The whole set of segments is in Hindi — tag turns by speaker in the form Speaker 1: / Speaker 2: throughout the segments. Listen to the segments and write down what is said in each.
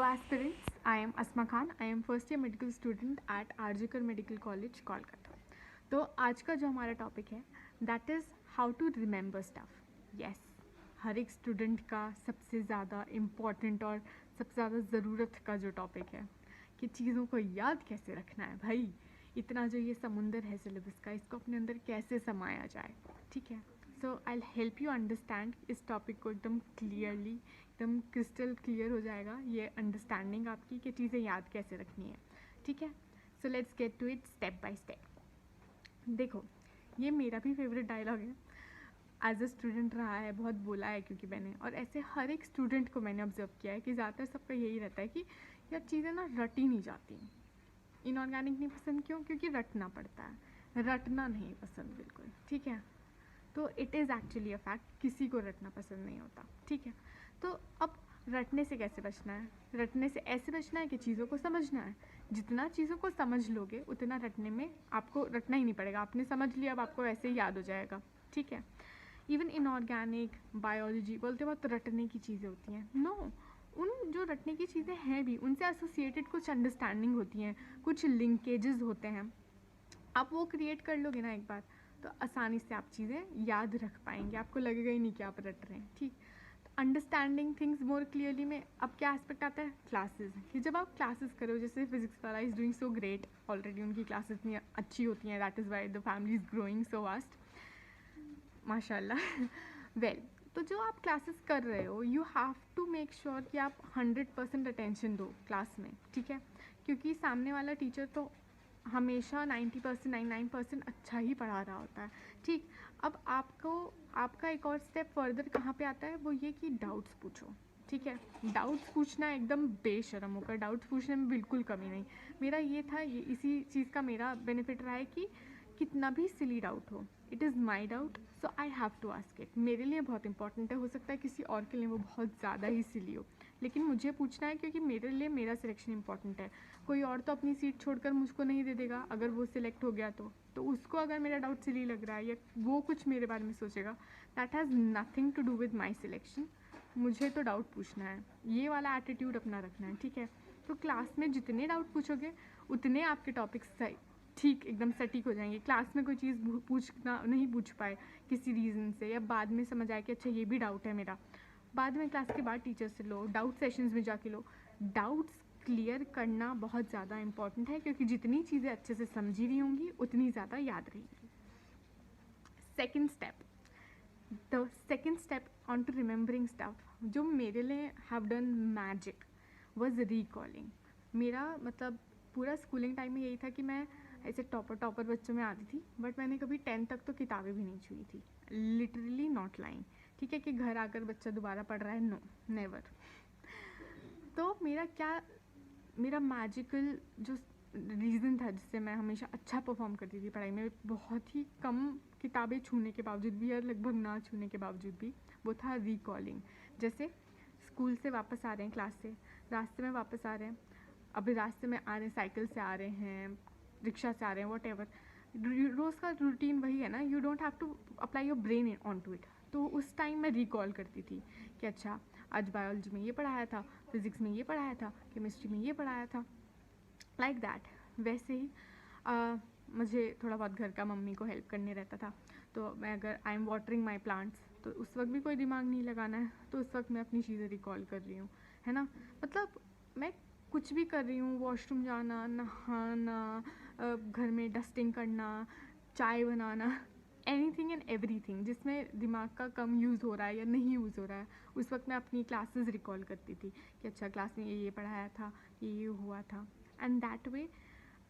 Speaker 1: aspirants, I am Asma Khan. I am first year medical student at RGकर मेडिकल कॉलेज कोलकाता. तो आज का जो हमारा टॉपिक है that is how to remember stuff. Yes, हर एक स्टूडेंट का सबसे ज़्यादा इम्पॉर्टेंट और सबसे ज़्यादा ज़रूरत का जो टॉपिक है कि चीज़ों को याद कैसे रखना है. भाई इतना जो ये समुंदर है सिलेबस का, इसको अपने अंदर कैसे समाया जाए. ठीक है, सो आई हेल्प यू अंडरस्टैंड. इस टॉपिक को एकदम क्लियरली, एकदम क्रिस्टल क्लियर हो जाएगा ये अंडरस्टैंडिंग आपकी कि चीज़ें याद कैसे रखनी है. ठीक है, so let's get to it step by step. देखो, ये मेरा भी फेवरेट डायलॉग है. एज अ स्टूडेंट रहा है, बहुत बोला है क्योंकि मैंने, और ऐसे हर एक स्टूडेंट को मैंने ऑब्जर्व किया है कि ज़्यादातर सबका यही रहता है कि यार चीज़ें ना रटी नहीं जाती. इनऑर्गेनिक नहीं पसंद, क्यों? क्योंकि रटना पड़ता है, रटना नहीं पसंद बिल्कुल. ठीक है, तो it is actually a fact, किसी को रटना पसंद नहीं होता. ठीक है, तो अब रटने से कैसे बचना है? रटने से ऐसे बचना है कि चीज़ों को समझना है. जितना चीज़ों को समझ लोगे उतना रटने में आपको रटना ही नहीं पड़ेगा. आपने समझ लिया, अब आपको वैसे ही याद हो जाएगा. ठीक है, इवन इनऑर्गेनिक बायोलॉजी बोलते वक्त रटने की चीज़ें होती हैं. नो, उन जो रटने की चीज़ें हैं भी, उनसे एसोसिएटेड कुछ अंडरस्टैंडिंग होती हैं, कुछ लिंकेजेस होते हैं. आप वो क्रिएट कर लोगे ना एक बार, तो आसानी से आप चीज़ें याद रख पाएंगे. आपको लगेगा ही नहीं कि आप रट रहे हैं. ठीक, अंडरस्टैंडिंग थिंग्स मोर क्लियरली में अब क्या एस्पेक्ट आता है? क्लासेस. कि जब आप क्लासेस करो, जैसे फिजिक्स वाला is doing so great already, उनकी क्लासेस इतनी अच्छी होती हैं, that is why the family is growing so vast, माशाल्लाह. वेल, तो जो आप क्लासेस कर रहे हो, you have to make sure कि आप 100% अटेंशन दो क्लास में. ठीक है, क्योंकि सामने वाला टीचर तो हमेशा 90%, 99% अच्छा ही पढ़ा रहा होता है. ठीक, अब आपका एक और स्टेप फर्दर कहाँ पे आता है, वो ये कि डाउट्स पूछो. ठीक है, डाउट्स पूछना एकदम बेशर्म होकर, डाउट्स पूछने में बिल्कुल कमी नहीं. मेरा ये था, ये इसी चीज़ का मेरा बेनिफिट रहा है कि कितना भी सिली डाउट हो, it is my doubt, so I have to ask it. मेरे लिए बहुत इंपॉर्टेंट है. हो सकता है किसी और के लिए वो बहुत ज़्यादा ही सिली हो, लेकिन मुझे पूछना है क्योंकि मेरे लिए मेरा सिलेक्शन इंपॉर्टेंट है. कोई और तो अपनी सीट छोड़कर मुझको नहीं दे देगा अगर वो सिलेक्ट हो गया तो उसको अगर मेरा डाउट सिली लग रहा है या वो कुछ मेरे बारे में सोचेगा, that has nothing to do with my selection. मुझे तो डाउट पूछना है, ये वाला एटीट्यूड अपना रखना है. ठीक है, तो क्लास में जितने डाउट पूछोगे उतने आपके टॉपिक्स ठीक एकदम सटीक हो जाएंगे. क्लास में कोई चीज़ नहीं पूछ पाए किसी रीज़न से, या बाद में समझ आए कि अच्छा ये भी डाउट है मेरा, बाद में क्लास के बाद टीचर से लो, डाउट सेशंस में जाके लो. डाउट्स क्लियर करना बहुत ज़्यादा इंपॉर्टेंट है, क्योंकि जितनी चीज़ें अच्छे से समझी हुई होंगी उतनी ज़्यादा याद रहेंगी. Second step on to remembering stuff, जो मेरे लिए have done magic, was recalling. मेरा मतलब पूरा स्कूलिंग टाइम में यही था कि मैं ऐसे टॉपर बच्चों में आती थी, बट मैंने कभी 10th तक तो किताबें भी नहीं छुई थी. Literally not lying. ठीक है, कि घर आकर बच्चा दोबारा पढ़ रहा है, नो, नेवर. तो मेरा मैजिकल जो रीज़न था जिससे मैं हमेशा अच्छा परफॉर्म करती थी पढ़ाई में, बहुत ही कम किताबें छूने के बावजूद भी, या लगभग ना छूने के बावजूद भी, वो था रिकॉलिंग. जैसे स्कूल से वापस आ रहे हैं, क्लास से रास्ते में वापस आ रहे हैं, अभी रास्ते में आ रहे हैं, साइकिल से आ रहे हैं, रिक्शा से आ रहे हैं, वॉट एवर, रोज़ का रूटीन वही है ना. You don't have to apply your brain on to it. तो उस टाइम मैं रिकॉल करती थी कि अच्छा आज बायोलॉजी में ये पढ़ाया था, फिज़िक्स में ये पढ़ाया था, केमिस्ट्री में ये पढ़ाया था, लाइक दैट. वैसे ही मुझे थोड़ा बहुत घर का मम्मी को हेल्प करने रहता था. तो मैं अगर I am watering my plants, तो उस वक्त भी कोई दिमाग नहीं लगाना है, तो उस वक्त मैं अपनी चीज़ें रिकॉल कर रही हूँ, है ना. मतलब मैं कुछ भी कर रही हूँ, वॉशरूम जाना, नहाना, घर में डस्टिंग करना, चाय बनाना, एनीथिंग एंड एवरीथिंग जिसमें दिमाग का कम यूज़ हो रहा है या नहीं यूज़ हो रहा है, उस वक्त मैं अपनी क्लासेस रिकॉल करती थी कि अच्छा क्लास में ये पढ़ाया था, ये हुआ था. And that way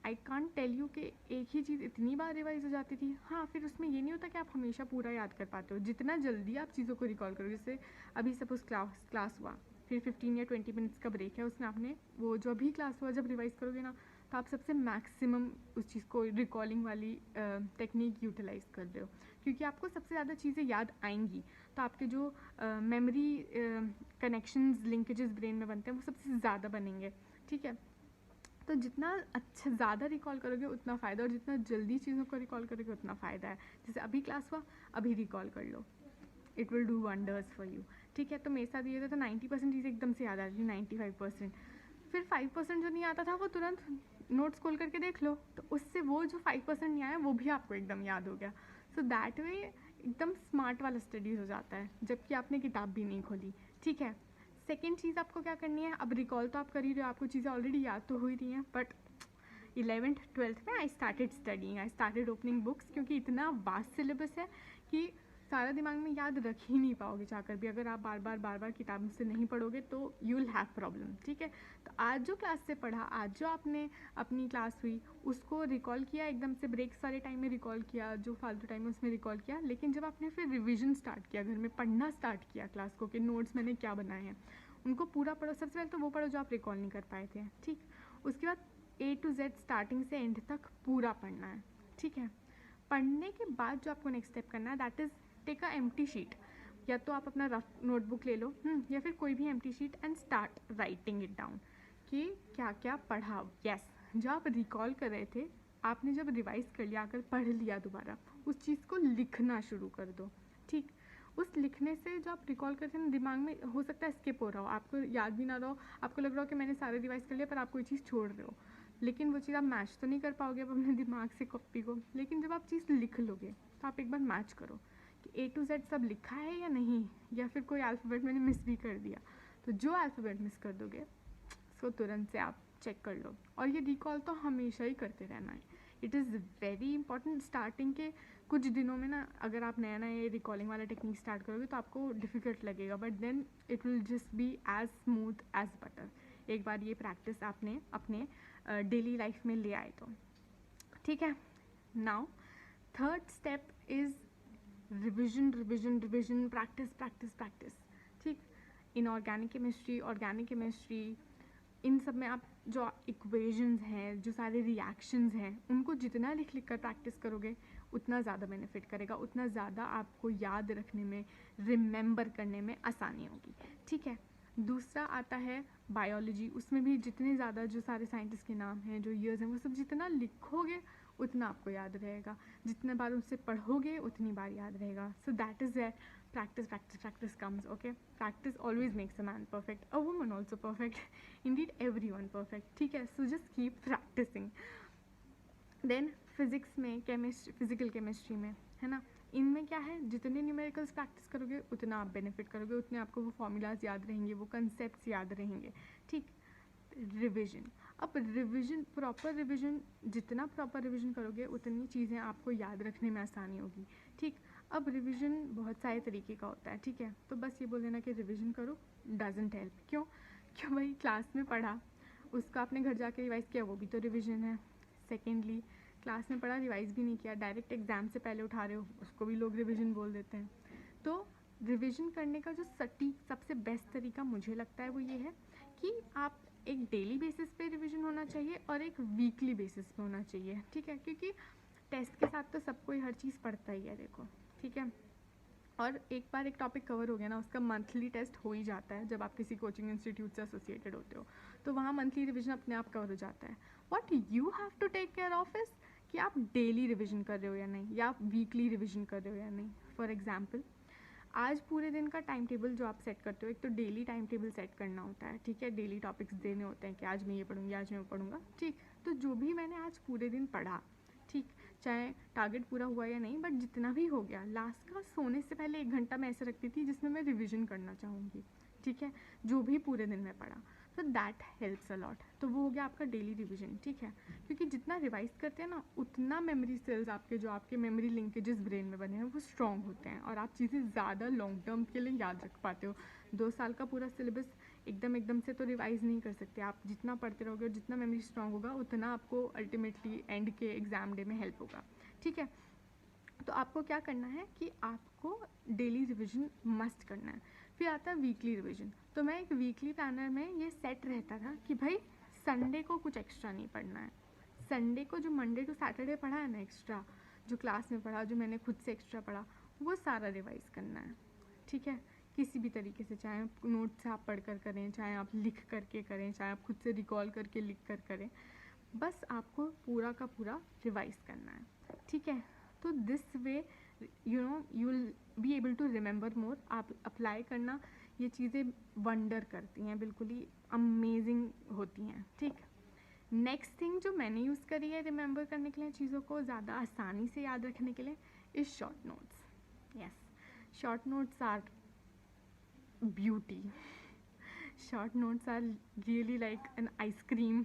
Speaker 1: I can't tell you कि एक ही चीज़ इतनी बार रिवाइज हो जाती थी. हाँ, फिर उसमें ये नहीं होता कि आप हमेशा पूरा याद कर पाते हो. जितना जल्दी आप चीज़ों को रिकॉल करो, जैसे अभी सपोज क्लास हुआ, फिर 15 या 20 मिनट्स का ब्रेक है, उसमें आपने वो जो अभी क्लास हुआ जब रिवाइज़ करोगे ना, तो आप सबसे मैक्सिमम उस चीज़ को रिकॉलिंग वाली टेक्निक यूटिलाइज़ कर रहे हो, क्योंकि आपको सबसे ज़्यादा चीज़ें याद आएंगी. तो आपके जो मेमोरी कनेक्शंस, लिंकेजेस ब्रेन में बनते हैं, वो सबसे ज़्यादा बनेंगे. ठीक है, तो जितना अच्छा ज़्यादा रिकॉल करोगे उतना फ़ायदा, और जितना जल्दी चीज़ों को रिकॉल करोगे उतना फ़ायदा है. जैसे अभी क्लास हुआ, अभी रिकॉल कर लो, it will do wonders for you. ठीक है, तो मेरे साथ ये होता था 90% चीज़ें एकदम से याद आ रही थी, 95%. फिर 5% जो नहीं आता था वो तुरंत नोट्स खोल करके देख लो, तो उससे वो जो 5% नहीं आया वो भी आपको एकदम याद हो गया. सो दैट वे एकदम स्मार्ट वाला स्टडीज हो जाता है, जबकि आपने किताब भी नहीं खोली. ठीक है. सेकेंड चीज़ आपको क्या करनी है, अब रिकॉल तो आप कर ही रहे हो, आपको चीज़ें ऑलरेडी याद तो हो ही रही हैं, बट 11th-12th में I started studying, I started opening books, क्योंकि इतना वास्ट सिलेबस है कि सारा दिमाग में याद रख ही नहीं पाओगे जाकर भी. अगर आप बार बार किताब से नहीं पढ़ोगे तो यू विल हैव प्रॉब्लम. ठीक है. तो आज जो क्लास से पढ़ा, आज जो आपने अपनी क्लास हुई उसको रिकॉल किया, एकदम से ब्रेक्स वाले टाइम में रिकॉल किया, जो फालतू टाइम है उसमें रिकॉल किया. लेकिन जब आपने फिर रिविजन स्टार्ट किया, घर में पढ़ना स्टार्ट किया क्लास को कि नोट्स मैंने क्या बनाए हैं, उनको पूरा पढ़ो. सबसे पहले तो वो पढ़ो जो आप रिकॉल नहीं कर पाए थे. ठीक. उसके बाद A to Z स्टार्टिंग से एंड तक पूरा पढ़ना है. ठीक है. पढ़ने के बाद जो आपको नेक्स्ट स्टेप करना है that is take a empty sheet, या तो आप अपना रफ नोटबुक ले लो, या फिर कोई भी empty sheet, and start writing it down कि क्या क्या पढ़ा. यस, जो आप रिकॉल कर रहे थे, आपने जब रिवाइज कर लिया, अगर पढ़ लिया दोबारा, उस चीज़ को लिखना शुरू कर दो. ठीक. उस लिखने से जो आप रिकॉल करते हैं दिमाग में, हो सकता है स्किप हो रहा हो, आपको याद भी ना रहो, आपको लग रहा हो कि मैंने सारे रिवाइज कर लिया, पर आप कोई चीज़ छोड़ रहे हो. लेकिन वो चीज़ आप मैच तो नहीं कर पाओगे अब अपने दिमाग से कॉपी को. लेकिन जब आप चीज़ लिख लोगे तो आप एक बार मैच करो कि A to Z सब लिखा है या नहीं, या फिर कोई अल्फ़ाबेट मैंने मिस भी कर दिया. तो जो अल्फ़ाबेट मिस कर दोगे उसको तुरंत से आप चेक कर लो. और ये रिकॉल तो हमेशा ही करते रहना है. It is very important. Starting के कुछ दिनों में ना, अगर आप नया नया ये रिकॉलिंग वाला टेक्निक स्टार्ट करोगे तो आपको डिफ़िकल्ट लगेगा, but then it will just be as smooth as butter. एक बार ये प्रैक्टिस आपने अपने डेली लाइफ में ले आए तो. ठीक है. Now third step is revision revision revision, practice practice practice. ठीक. इनऑर्गेनिक केमिस्ट्री, ऑर्गेनिक केमिस्ट्री, इन सब में आप जो इक्वेशंस हैं, जो सारे रिएक्शंस हैं, उनको जितना लिख लिख कर प्रैक्टिस करोगे उतना ज़्यादा बेनिफिट करेगा, उतना ज़्यादा आपको याद रखने में, रिमेंबर करने में आसानी होगी. ठीक है. दूसरा आता है बायोलॉजी. उसमें भी जितने ज़्यादा जो सारे साइंटिस्ट के नाम हैं, जो ईयर्स हैं, वो सब जितना लिखोगे उतना आपको याद रहेगा, जितने बार उससे पढ़ोगे उतनी बार याद रहेगा. So that is where practice practice practice comes. Okay, practice always makes a man perfect, a woman also perfect, indeed everyone perfect. ठीक है. So just keep practicing. Then physics में, केमिस्ट्री, फिजिकल केमिस्ट्री में, है ना, इनमें क्या है, जितने न्यूमेरिकल्स प्रैक्टिस करोगे उतना आप बेनिफिट करोगे, उतने आपको वो फॉर्मूलाज याद रहेंगे, वो कंसेप्ट्स याद रहेंगे. ठीक. रिविजन. अब रिविजन, प्रॉपर रिविजन, जितना प्रॉपर रिविजन करोगे उतनी चीज़ें आपको याद रखने में आसानी होगी. ठीक. अब रिवीजन बहुत सारे तरीके का होता है. ठीक है. तो बस ये बोल देना कि रिवीजन करो डजेंट हेल्प. क्यों भाई, क्लास में पढ़ा उसका आपने घर जाके रिवाइज़ किया, वो भी तो रिवीजन है. सेकेंडली, क्लास में पढ़ा रिवाइज़ भी नहीं किया, डायरेक्ट एग्ज़ाम से पहले उठा रहे हो, उसको भी लोग रिवीजन बोल देते हैं. तो रिवीजन करने का जो सटीक सबसे बेस्ट तरीका मुझे लगता है वो ये है कि आप एक डेली बेसिस पे रिवीजन होना चाहिए और एक वीकली बेसिस पे होना चाहिए. ठीक है. क्योंकि टेस्ट के साथ तो सब कोई हर चीज़ पढ़ता ही है, देखो. ठीक है. और एक बार एक टॉपिक कवर हो गया ना, उसका मंथली टेस्ट हो ही जाता है. जब आप किसी कोचिंग इंस्टीट्यूट से एसोसिएटेड होते हो तो वहाँ मंथली रिवीजन अपने आप कवर हो जाता है. What you have to take care of is कि आप डेली रिवीजन कर रहे हो या नहीं, या आप वीकली रिवीजन कर रहे हो या नहीं. फॉर एग्जाम्पल, आज पूरे दिन का टाइम टेबल जो आप सेट करते हो, एक तो डेली टाइम टेबल सेट करना होता है. ठीक है. डेली टॉपिक्स देने होते हैं कि आज मैं ये पढ़ूँगी, आज मैं वो पढ़ूँगा. ठीक. तो जो भी मैंने आज पूरे दिन पढ़ा, ठीक, चाहे टारगेट पूरा हुआ या नहीं, बट जितना भी हो गया, लास्ट का सोने से पहले 1 घंटा मैं ऐसे रखती थी जिसमें मैं रिवीजन करना चाहूँगी. ठीक है. जो भी पूरे दिन में पढ़ा, तो दैट हेल्प्स अ लॉट. तो वो हो गया आपका डेली रिवीजन. ठीक है. क्योंकि जितना रिवाइज करते हैं ना, उतना मेमोरी सेल्स आपके, जो आपके मेमोरी लिंकेजेस ब्रेन में बने हैं, वो स्ट्रॉन्ग होते हैं और आप चीज़ें ज़्यादा लॉन्ग टर्म के लिए याद रख पाते हो. 2 साल का पूरा सिलेबस एकदम से तो रिवाइज़ नहीं कर सकते. आप जितना पढ़ते रहोगे और जितना मेमोरी स्ट्रॉन्ग होगा उतना आपको अल्टीमेटली एंड के एग्ज़ाम डे में हेल्प होगा. ठीक है. तो आपको क्या करना है कि आपको डेली रिवीजन मस्ट करना है. फिर आता है वीकली रिवीजन. तो मैं एक वीकली प्लानर में ये सेट रहता था कि भाई संडे को कुछ एक्स्ट्रा नहीं पढ़ना है. संडे को जो मंडे टू सैटरडे पढ़ा है ना एक्स्ट्रा, जो क्लास में पढ़ा, जो मैंने खुद से एक्स्ट्रा पढ़ा, वो सारा रिवाइज़ करना है. ठीक है. किसी भी तरीके से, चाहे नोट से आप पढ़ कर करें, चाहे आप लिख करके करें, चाहे आप खुद से रिकॉल करके लिख कर करें, बस आपको पूरा का पूरा रिवाइज़ करना है. ठीक है. तो this way you know you will be able to remember more. आप अप्लाई करना, ये चीज़ें वंडर करती हैं, बिल्कुल ही अमेजिंग होती हैं, ठीक। नेक्स्ट थिंग जो मैंने यूज़ करी है रिमेंबर करने के लिए, चीज़ों को ज़्यादा आसानी से याद रखने के लिए, is short notes. Yes, short notes are beauty. Short notes are really like an ice cream.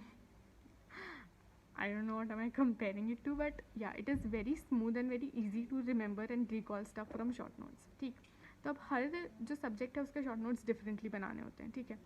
Speaker 1: I don't know what am I comparing it to, but yeah, it is very smooth and very easy to remember and recall stuff from short notes. ठीक, तो अब हर जो सब्जेक्ट है उसके शॉर्ट नोट्स डिफरेंटली बनाने होते हैं, ठीक है।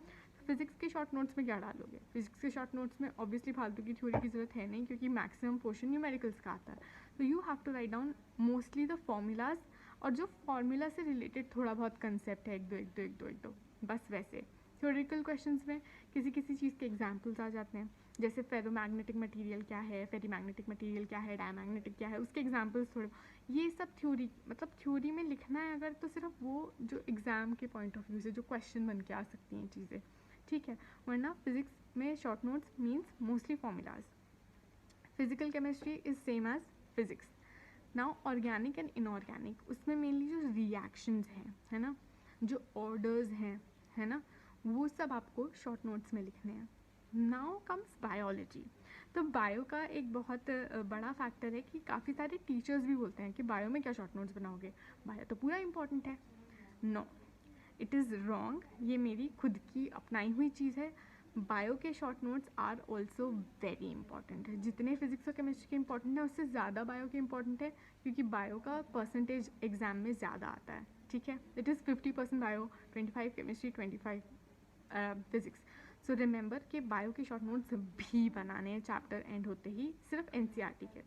Speaker 1: फिजिक्स के शॉर्ट नोट्स में क्या डालोगे? फिजिक्स के शॉर्ट नोट्स में ऑब्वियसली फालतू की थ्योरी की जरूरत है नहीं, क्योंकि मैक्सिमम पोर्शन न्यूमेरिकल्स का आता है। तो you have to write down mostly the formulas, और जो फॉर्मूला से रिलेटेड थोड़ा बहुत कंसेप्ट है, एक दो, बस वैसे। थ्योरेटिकल क्वेश्चंस में किसी किसी चीज़ के एग्जाम्पल्स आ जाते हैं, जैसे फेरोमैग्नेटिक मटेरियल क्या है, फेरीमैग्नेटिक मटेरियल क्या है, डायमैग्नेटिक क्या है, उसके एग्जाम्पल्स थोड़े। ये सब थ्योरी, मतलब थ्योरी में लिखना है अगर, तो सिर्फ वो जो एग्ज़ाम के पॉइंट ऑफ व्यू से जो क्वेश्चन बन के आ सकती हैं चीज़ें, ठीक है। वरना फिजिक्स में short notes means mostly formulas. Physical chemistry is same as physics. Now organic and inorganic, उसमें मेनली जो रिएक्शंस हैं, है ना, जो ऑर्डर्स हैं, है ना, वो सब आपको शॉर्ट नोट्स में लिखने हैं। Now comes biology. तो बायो का एक बहुत बड़ा फैक्टर है कि काफ़ी सारे टीचर्स भी बोलते हैं कि बायो में क्या शॉर्ट नोट्स बनाओगे, बायो तो पूरा इंपॉर्टेंट है। No, it is wrong. ये मेरी खुद की अपनाई हुई चीज़ है। बायो के short notes are also very important है। जितने फिजिक्स और केमिस्ट्री के इंपॉर्टेंट है, उससे ज़्यादा बायो के इंपॉर्टेंट है, क्योंकि बायो का परसेंटेज एग्जाम में ज़्यादा आता है, ठीक है। It is 50% bio, 25 chemistry, 25 physics. So remember कि बायो के शॉर्ट नोट्स भी बनाने हैं चैप्टर एंड होते ही, सिर्फ एनसीईआरटी के,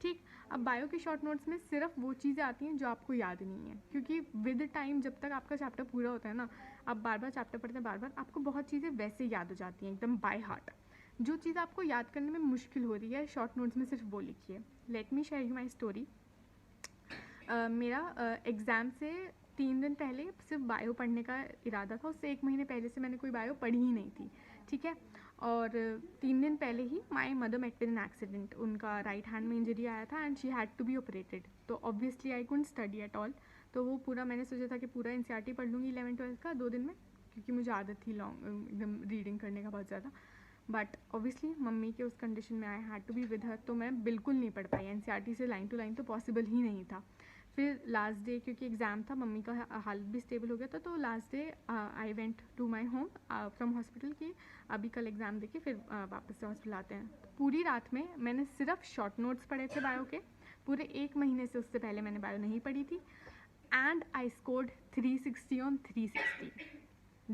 Speaker 1: ठीक। अब बायो के शॉर्ट नोट्स में सिर्फ वो चीज़ें आती हैं जो आपको याद नहीं है, क्योंकि विद टाइम जब तक आपका चैप्टर पूरा होता है ना, आप बार बार चैप्टर पढ़ते हैं, बार बार आपको बहुत चीज़ें वैसे याद हो जाती हैं एकदम बाय हार्ट। जो चीज़ आपको याद करने में मुश्किल हो रही है, शॉर्ट नोट्स में सिर्फ वो लिखिए। Let me share you my story. मेरा एग्ज़ाम से 3 दिन पहले सिर्फ बायो पढ़ने का इरादा था। उससे 1 महीने पहले से मैंने कोई बायो पढ़ी ही नहीं थी, ठीक है। और 3 दिन पहले ही my mother met with an accident. उनका राइट हैंड में इंजरी आया था and she had to be operated. तो obviously I couldn't study at all. तो वो पूरा मैंने सोचा था कि पूरा एनसीईआरटी पढ़ लूँगी 11th-12th का 2 दिन में, क्योंकि मुझे आदत थी लॉन्ग एकदम रीडिंग करने का बहुत ज़्यादा। बट ऑब्वियसली मम्मी के उस कंडीशन में I had to be with her, तो मैं बिल्कुल नहीं पढ़ पाई। एनसीईआरटी से लाइन टू लाइन तो पॉसिबल ही नहीं था। फिर लास्ट डे, क्योंकि एग्ज़ाम था, मम्मी का हालत भी स्टेबल हो गया था, तो last day I went to my home from hospital की अभी कल एग्ज़ाम देके फिर वापस से हॉस्पिटल आते हैं। तो पूरी रात में मैंने सिर्फ शॉर्ट नोट्स पढ़े थे बायो के। पूरे 1 महीने से उससे पहले मैंने बायो नहीं पढ़ी थी, and I scored 360 on 360.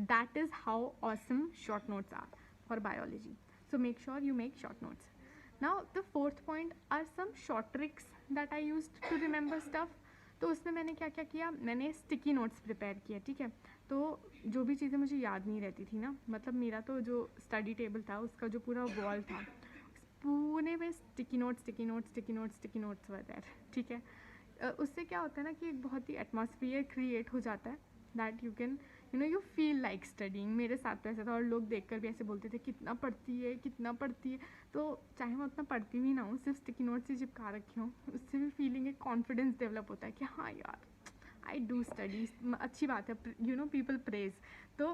Speaker 1: That is how awesome short notes are for biology. So make sure you make short notes. Now the fourth point are some short tricks that I used to remember stuff. तो उसमें मैंने क्या क्या किया, मैंने स्टिकी नोट्स प्रिपेयर किए, ठीक है। तो जो भी चीज़ें मुझे याद नहीं रहती थी ना, मतलब मेरा तो जो स्टडी टेबल था उसका जो पूरा वॉल था, पूरे में स्टिकी नोट्स वर देयर, ठीक है। उससे क्या होता है ना कि एक बहुत ही एटमॉस्फियर क्रिएट हो जाता है, that you can you feel like studying. मेरे साथ तो ऐसा था, और लोग देखकर भी ऐसे बोलते थे कितना पढ़ती है। तो चाहे मैं उतना पढ़ती भी ना हूँ, सिर्फ स्टिकी नोट से चिपका रखी हूँ, उससे भी फीलिंग एक कॉन्फिडेंस डेवलप होता है कि हाँ यार आई डू स्टडी, अच्छी बात है, पीपल प्रेज। तो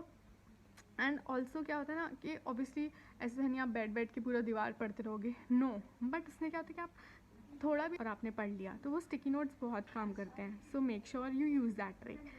Speaker 1: एंड ऑल्सो क्या होता है ना कि ऑब्वियसली ऐसे नहीं आप बैठ के पूरा दीवार पढ़ते रहोगे, नो। बट उसमें क्या होता है कि आप थोड़ा भी और आपने पढ़ लिया, तो वो स्टिकी नोट्स बहुत काम करते हैं। So make sure you use that trick.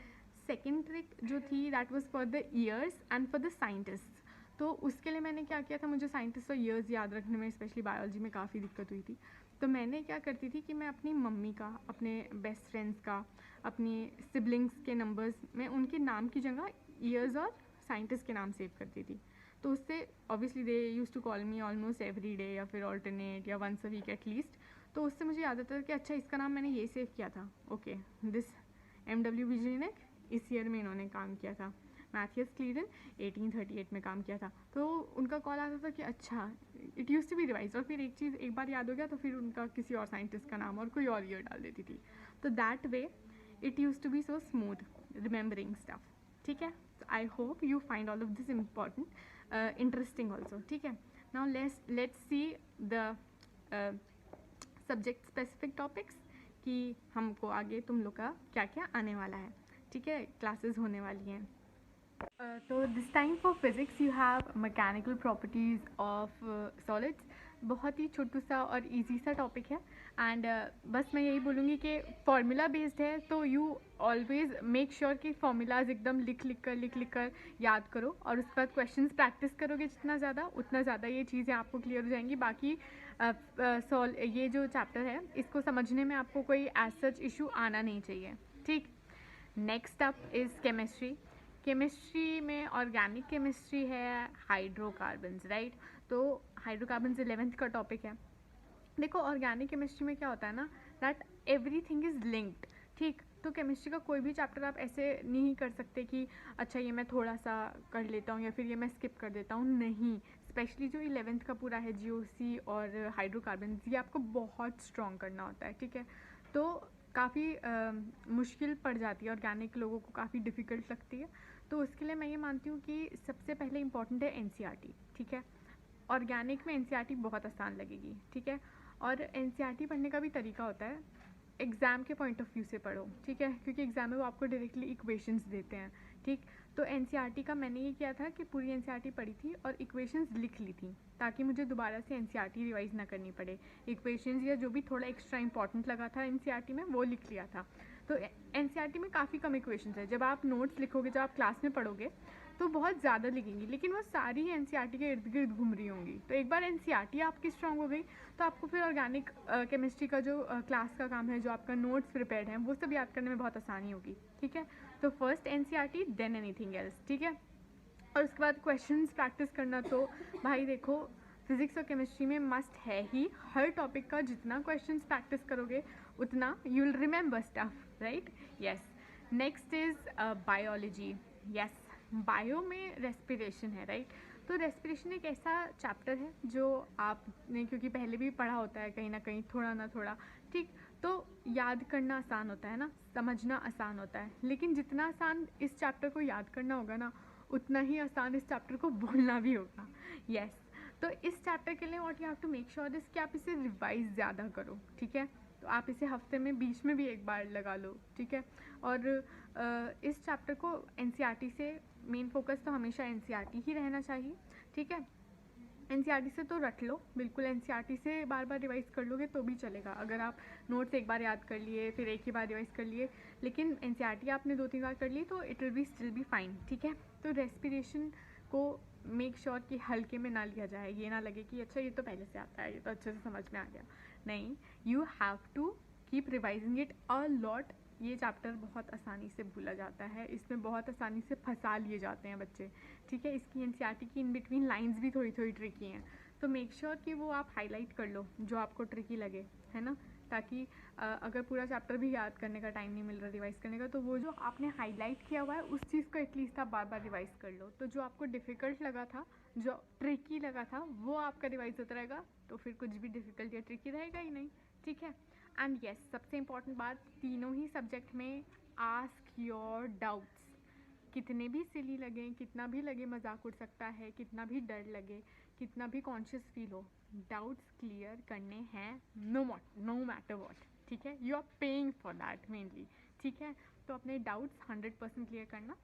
Speaker 1: Second trick जो थी, that was for the years and for the scientist. तो उसके लिए मैंने क्या किया था, मुझे साइंटिस्ट और ईयर्स याद रखने में स्पेशली बायोलॉजी में काफ़ी दिक्कत हुई थी। तो मैंने क्या करती थी कि मैं अपनी मम्मी का, अपने बेस्ट फ्रेंड्स का, अपनी सिबलिंग्स के नंबर्स में उनके नाम की जगह ईयर्स और साइंटिस्ट के नाम सेव करती थी। तो उससे obviously they use to call me almost every day, या फिर ऑल्टरनेट, या वंस अ वीक एटलीस्ट। तो उससे मुझे याद आता था कि अच्छा इसका नाम मैंने ये सेव किया था, ओके दिस MW विजयनेक इस ईयर में इन्होंने काम किया था, मैथियस क्लीडन 1838 में काम किया था। तो उनका कॉल आता था कि अच्छा it use to be revise, और फिर एक चीज़ एक बार याद हो गया तो फिर उनका किसी और साइंटिस्ट का नाम और कोई और ईयर डाल देती थी। तो that way it use to be so smooth remembering stuff, ठीक है। I hope you find all of this important interesting also, ठीक है। Now let's see the subject specific topics. कि हमको आगे तुम लोग का क्या क्या आने वाला है, ठीक है, क्लासेस होने वाली हैं। तो this time for physics you have mechanical properties of solids. बहुत ही छोटू सा और इजी सा टॉपिक है एंड बस मैं यही बोलूँगी कि फॉर्मूला बेस्ड है, तो यू ऑलवेज मेक श्योर कि फॉर्मूलाज एकदम लिख लिख कर याद करो, और उसके बाद क्वेश्चंस प्रैक्टिस करोगे जितना ज़्यादा उतना ज़्यादा ये चीज़ें आपको क्लियर हो जाएंगी। बाकी ये जो चैप्टर है इसको समझने में आपको कोई एज सच इशू आना नहीं चाहिए, ठीक। Next up is chemistry. Chemistry में ऑर्गेनिक केमिस्ट्री है हाइड्रोकार्बन्स, राइट। तो हाइड्रोकार्बन्स 11th का टॉपिक है। देखो ऑर्गेनिक केमिस्ट्री में क्या होता है ना, दैट एवरीथिंग इज़ लिंक्ड, ठीक। तो केमिस्ट्री का कोई भी चैप्टर आप ऐसे नहीं कर सकते कि अच्छा ये मैं थोड़ा सा कर लेता हूँ या फिर ये मैं स्किप कर देता हूँ, नहीं। स्पेशली जो 11th का पूरा है जीओसी और हाइड्रोकार्बन्स, ये आपको बहुत स्ट्रॉन्ग करना होता है, ठीक है। तो काफ़ी मुश्किल पड़ जाती है, ऑर्गेनिक लोगों को काफ़ी डिफ़िकल्ट लगती है। तो उसके लिए मैं ये मानती हूँ कि सबसे पहले इम्पॉर्टेंट है एनसीईआरटी, ठीक है। ऑर्गेनिक में एनसीईआरटी बहुत आसान लगेगी, ठीक है। और एनसीईआरटी पढ़ने का भी तरीका होता है, एग्ज़ाम के पॉइंट ऑफ व्यू से पढ़ो, ठीक है, क्योंकि एग्ज़ाम में वो आपको डायरेक्टली इक्वेशंस देते हैं, ठीक। तो एनसीईआरटी का मैंने ये किया था कि पूरी एनसीईआरटी पढ़ी थी और इक्वेशंस लिख ली थी, ताकि मुझे दोबारा से एनसीईआरटी रिवाइज ना करनी पड़े। इक्वेशंस या जो भी थोड़ा एक्स्ट्रा इंपॉर्टेंट लगा था एनसीईआरटी में वो लिख लिया था। तो एनसीईआरटी में काफ़ी कम इक्वेशंस है। जब आप नोट्स लिखोगे, जब आप क्लास में पढ़ोगे तो बहुत ज़्यादा लिखेंगी, लेकिन वो सारी ही एनसीईआरटी के इर्द गिर्द घूम रही होंगी। तो एक बार एनसीईआरटी आपकी स्ट्रांग हो गई तो आपको फिर ऑर्गेनिक केमिस्ट्री का जो क्लास का काम है, जो आपका नोट्स प्रिपेयर्ड है, वो सब याद करने में बहुत आसानी होगी, ठीक है। तो first NCERT than anything else, ठीक है। और उसके बाद क्वेश्चंस प्रैक्टिस करना, तो भाई देखो फिजिक्स और केमिस्ट्री में मस्ट है ही, हर टॉपिक का जितना क्वेश्चंस प्रैक्टिस करोगे उतना you will remember stuff, right. Yes. Next is biology. Yes, bio में रेस्पिरेशन है, राइट। तो रेस्पिरेशन एक ऐसा चैप्टर है जो आपने क्योंकि पहले भी पढ़ा होता है कहीं ना कहीं, थोड़ा ना थोड़ा, ठीक। तो याद करना आसान होता है ना, समझना आसान होता है, लेकिन जितना आसान इस चैप्टर को याद करना होगा ना, उतना ही आसान इस चैप्टर को बोलना भी होगा। यस। तो इस चैप्टर के लिए what you have to make sure is कि आप इसे रिवाइज ज़्यादा करो, ठीक है। तो आप इसे हफ्ते में बीच में भी एक बार लगा लो, ठीक है। और इस चैप्टर को एनसीईआरटी से मेन फोकस तो हमेशा एनसीईआरटी ही रहना चाहिए, ठीक है। एनसीईआरटी से तो रट लो, बिल्कुल एनसीईआरटी से बार बार रिवाइज कर लोगे तो भी चलेगा। अगर आप नोट्स एक बार याद कर लिए फिर एक ही बार रिवाइज कर लिए, लेकिन एनसीईआरटी आपने 2-3 बार कर ली तो it will be still be fine, ठीक है। तो रेस्पिरेशन को मेक श्योर कि हल्के में ना लिया जाए, ये ना लगे कि अच्छा ये तो पहले से आता है, ये तो अच्छे से समझ में आ गया, नहीं। You have to keep revising it a lot. ये चैप्टर बहुत आसानी से भूला जाता है, इसमें बहुत आसानी से फंसा लिए जाते हैं बच्चे, ठीक है। इसकी एनसीईआरटी की इन बिटवीन लाइंस भी थोड़ी थोड़ी ट्रिकी हैं, तो मेक श्योर कि वो आप हाईलाइट कर लो जो आपको ट्रिकी लगे, है ना। ताकि अगर पूरा चैप्टर भी याद करने का टाइम नहीं मिल रहा रिवाइज करने का, तो वो जो आपने हाईलाइट किया हुआ है उस चीज़ को एटलीस्ट आप बार बार रिवाइज कर लो। तो जो आपको डिफ़िकल्ट लगा था, जो ट्रिकी लगा था, वो आपका रिवाइज होता रहेगा, तो फिर कुछ भी डिफ़िकल्ट या ट्रिकी रहेगा ही नहीं, ठीक है। एंड यस, सबसे इम्पॉर्टेंट बात, तीनों ही सब्जेक्ट में आस्क योर डाउट्स। कितने भी सिली लगें, कितना भी लगे मजाक उड़ सकता है, कितना भी डर लगे, कितना भी कॉन्शियस फील हो, डाउट्स क्लियर करने हैं, नो मैटर वॉट, ठीक है। You are paying for that mainly, ठीक है। तो अपने डाउट्स 100% क्लियर करना।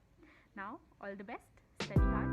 Speaker 1: Now all the best, study hard.